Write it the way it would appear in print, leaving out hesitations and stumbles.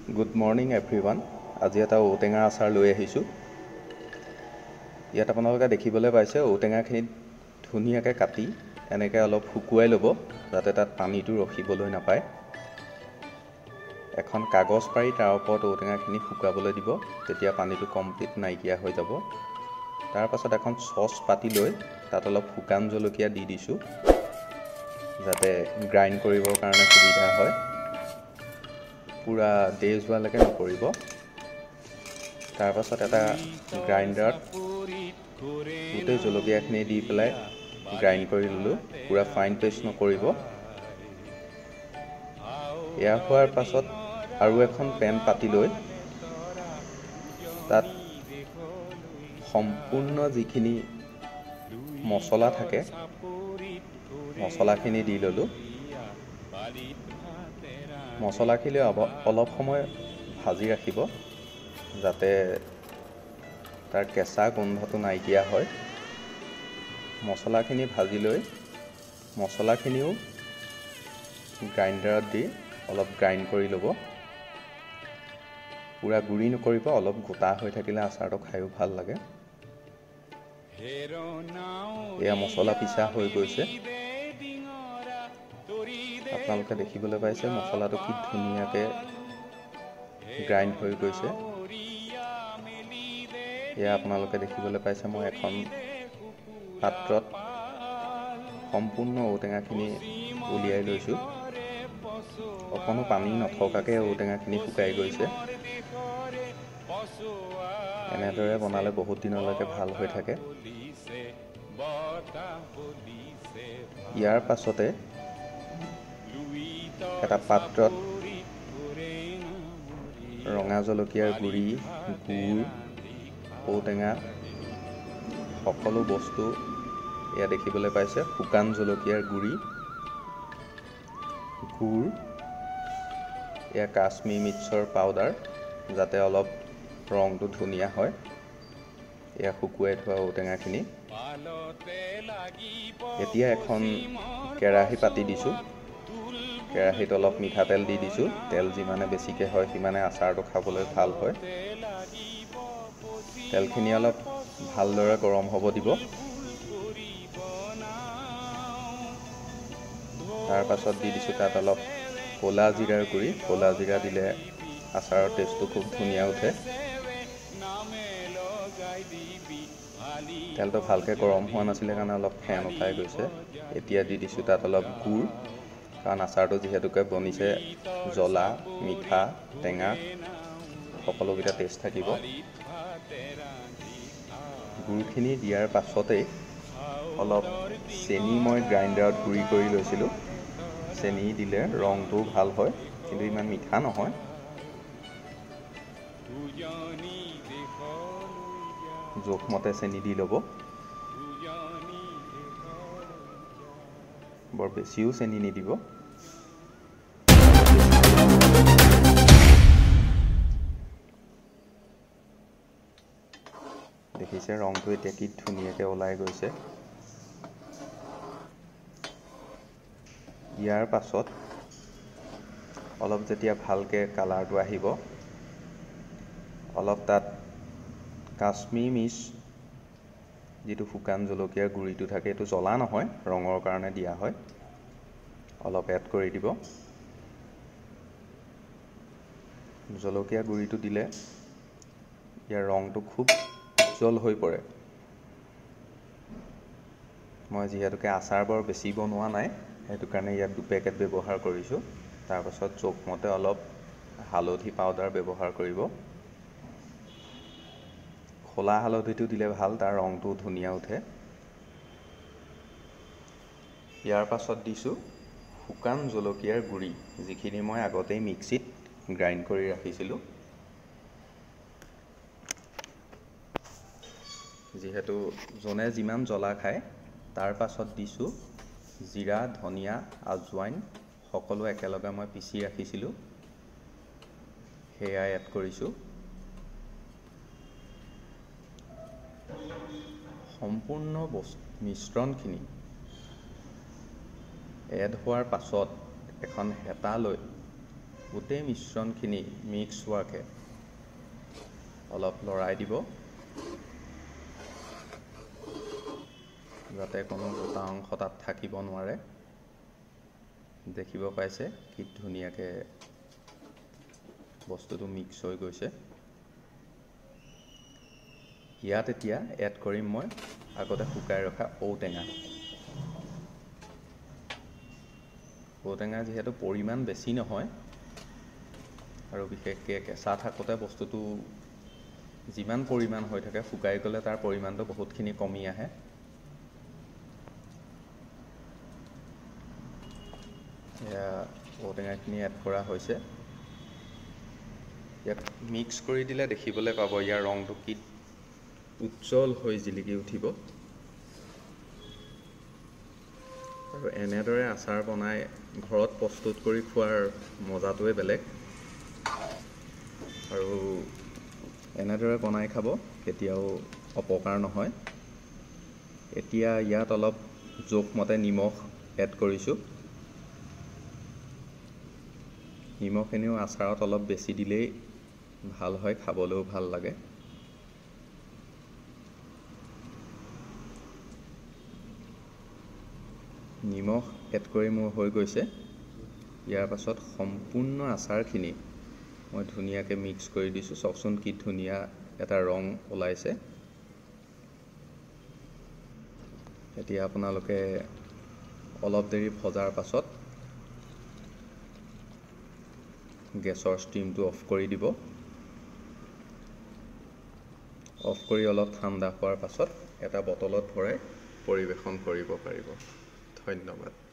Good morning everyone. আজি এটা ঔটেঙা আচাৰ লৈ আহিছোঁ। ইয়াত আপোনালোকে দেখিবলৈ পাইছে ঔটেঙাখিনি ধুনীয়াকৈ কাটি এনেকৈ অলপ শুকুৱাই ল'ব যাতে তাত পানীটো ৰখিবলৈ নাপায়। এখন কাগজ পাৰি তাৰ ওপৰত ঔটেঙাখিনি শুকাবলৈ দিব, তেতিয়া পানীটো কমপ্লিট নাইকিয়া হৈ যাব। তাৰ পাছত এখন চচ পাতি লৈ তাত অলপ শুকান জলকীয়া দি দিছোঁ যাতে গ্ৰাইণ্ড কৰিবৰ কাৰণে সুবিধা হয়। পুৰা দেজ হোৱালৈকে নকৰিব। তাৰ পাছত এটা গ্ৰাইণ্ডাৰত গোটেই জলকীয়াখিনি দি পেলাই গ্ৰাইণ্ড কৰি ল'লোঁ। পুৰা ফাইন পেষ্ট নকৰিব। এয়া হোৱাৰ পাছত আৰু এখন পেন পাতি লৈ তাত সম্পূৰ্ণ যিখিনি মছলা থাকে মছলাখিনি দি ল'লোঁ। মছলাখিনি অলপ সময় ভাজি ৰাখিব যাতে তাৰ কেঁচা গোন্ধটো নাইকিয়া হয়। মছলাখিনি ভাজি লৈ মছলাখিনিও গ্ৰাইণ্ডাৰত দি অলপ গ্ৰাইণ্ড কৰি ল'ব। পুৰা গুড়ি নকৰিব, অলপ গোটা হৈ থাকিলে আচাৰটো খায়ো ভাল লাগে। এয়া মছলা পিছা হৈ গৈছে। আপোনালোকে দেখিবলৈ পাইছে মছলাটো কি ধুনীয়াকৈ গ্ৰাইণ্ড হৈ গৈছে। এয়া আপোনালোকে দেখিবলৈ পাইছে মই এখন পাত্ৰত সম্পূৰ্ণ ঔটেঙাখিনি উলিয়াই লৈছোঁ। অকণো পানী নথকাকৈ ঔটেঙাখিনি শুকাই গৈছে। এনেদৰে বনালে বহুত দিনলৈকে ভাল হৈ থাকে। ইয়াৰ পাছতে এটা পাত্ৰত ৰঙা জলকীয়াৰ গুড়ি, গুড়, ঔটেঙা সকলো বস্তু এয়া দেখিবলৈ পাইছে। শুকান জলকীয়াৰ গুড়ি, গুড়, এয়া কাশ্মীৰী মিৰ্চৰ পাউডাৰ যাতে অলপ ৰংটো ধুনীয়া হয়। এয়া শুকুৱাই থোৱা ঔটেঙাখিনি। এতিয়া এখন কেৰাহী পাতি দিছোঁ। কেৰাহীত অলপ মিঠাতেল দি দিছোঁ। তেল যিমানে বেছিকৈ হয় সিমানে আচাৰটো খাবলৈ ভাল হয়। তেলখিনি অলপ ভালদৰে গৰম হ'ব দিব। তাৰ পাছত দি দিছোঁ তাত অলপ ক'লা জিৰাৰ গুড়ি। ক'লা জিৰা দিলে আচাৰৰ টেষ্টটো খুব ধুনীয়া উঠে। তেলটো ভালকৈ গৰম হোৱা নাছিলে কাৰণে অলপ ফেন উঠাই গৈছে। এতিয়া দি দিছোঁ তাত অলপ গুড়, কাৰণ আচাৰটো যিহেতুকে বনিছে জ্বলা, মিঠা, টেঙা সকলোকেইটা টেষ্ট থাকিব। গুড়খিনি দিয়াৰ পাছতেই অলপ চেনি মই গ্ৰাইণ্ডাৰত গুড়ি কৰি লৈছিলোঁ। চেনি দিলে ৰংটোও ভাল হয়, কিন্তু ইমান মিঠা নহয়। জোখমতে চেনি দি ল'ব। বৰ বেছিও চেনি নিদিব। দেখিছে ৰংটো এতিয়া কি ধুনীয়াকৈ ওলাই গৈছে। ইয়াৰ পাছত অলপ যেতিয়া ভালকৈ কালাৰটো আহিব, অলপ তাত কাশ্মীৰী মিৰ্চ, যিটো শুকান জলকীয়াৰ গুড়িটো থাকে, এইটো জ্বলা নহয়, ৰঙৰ কাৰণে দিয়া হয়, অলপ এড কৰি দিব। জলকীয়া গুড়িটো দিলে ইয়াৰ ৰংটো খুব উজ্জ্বল হৈ পৰে। মই যিহেতুকে আচাৰ বৰ বেছি বনোৱা নাই, সেইটো কাৰণে ইয়াত 2 পেকেট ব্যৱহাৰ কৰিছোঁ। তাৰপাছত জোখমতে অলপ হালধি পাউডাৰ ব্যৱহাৰ কৰিব। খোলা হালধিটো দিলে ভাল, তাৰ ৰংটো ধুনীয়া উঠে। ইয়াৰ পাছত দিছোঁ শুকান জলকীয়াৰ গুড়ি, যিখিনি মই আগতেই মিক্সিত গ্ৰাইণ্ড কৰি ৰাখিছিলোঁ। যিহেতু যোনে যিমান জ্বলা খায়, তাৰ পাছত দিছোঁ জিৰা, ধনিয়া, আজৱাইন সকলো একেলগে মই পিচি ৰাখিছিলোঁ, সেয়া এড কৰিছোঁ। সম্পূৰ্ণ মিশ্ৰণখিনি এড হোৱাৰ পাছত এখন হেতা লৈ গোটেই মিশ্ৰণখিনি মিক্স হোৱাকৈ অলপ লৰাই দিব, যাতে কোনো গোটা অংশ তাত থাকিব নোৱাৰে। দেখিব পাইছে কি ধুনীয়াকৈ বস্তুটো মিক্স হৈ গৈছে। ইয়াত এতিয়া এড কৰিম মই আগতে শুকাই ৰখা ঔটেঙা। ঔটেঙা যিহেতু পৰিমাণ বেছি নহয় আৰু বিশেষকৈ কেঁচা থাকোঁতে বস্তুটো যিমান পৰিমাণ হৈ থাকে, শুকাই গ'লে তাৰ পৰিমাণটো বহুতখিনি কমি আহে। এয়া ঔটেঙাখিনি এড কৰা হৈছে। ইয়াক মিক্স কৰি দিলে দেখিবলৈ পাব ইয়াৰ ৰংটো কি উজ্জ্বল হৈ জিলিকি উঠিব। আৰু এনেদৰে আচাৰ বনাই ঘৰত প্ৰস্তুত কৰি খোৱাৰ মজাটোৱে বেলেগ। আৰু এনেদৰে বনাই খাব, কেতিয়াও অপকাৰ নহয়। এতিয়া ইয়াত অলপ জোখমতে নিমখ এড কৰিছোঁ। নিমখখিনিও আচাৰত অলপ বেছি দিলেই ভাল হয়, খাবলৈও ভাল লাগে। নিমখ এড কৰি মোৰ হৈ গৈছে। ইয়াৰ পাছত সম্পূৰ্ণ আচাৰখিনি মই ধুনীয়াকৈ মিক্স কৰি দিছোঁ। চাওকচোন কি ধুনীয়া এটা ৰং ওলাইছে। এতিয়া আপোনালোকে অলপ দেৰি ভজাৰ পাছত গেছৰ ষ্টিমটো অফ কৰি দিব। অফ কৰি অলপ ঠাণ্ডা হোৱাৰ পাছত এটা বটলত ভৰাই পৰিৱেশন কৰিব পাৰিব। ধন্যবাদ।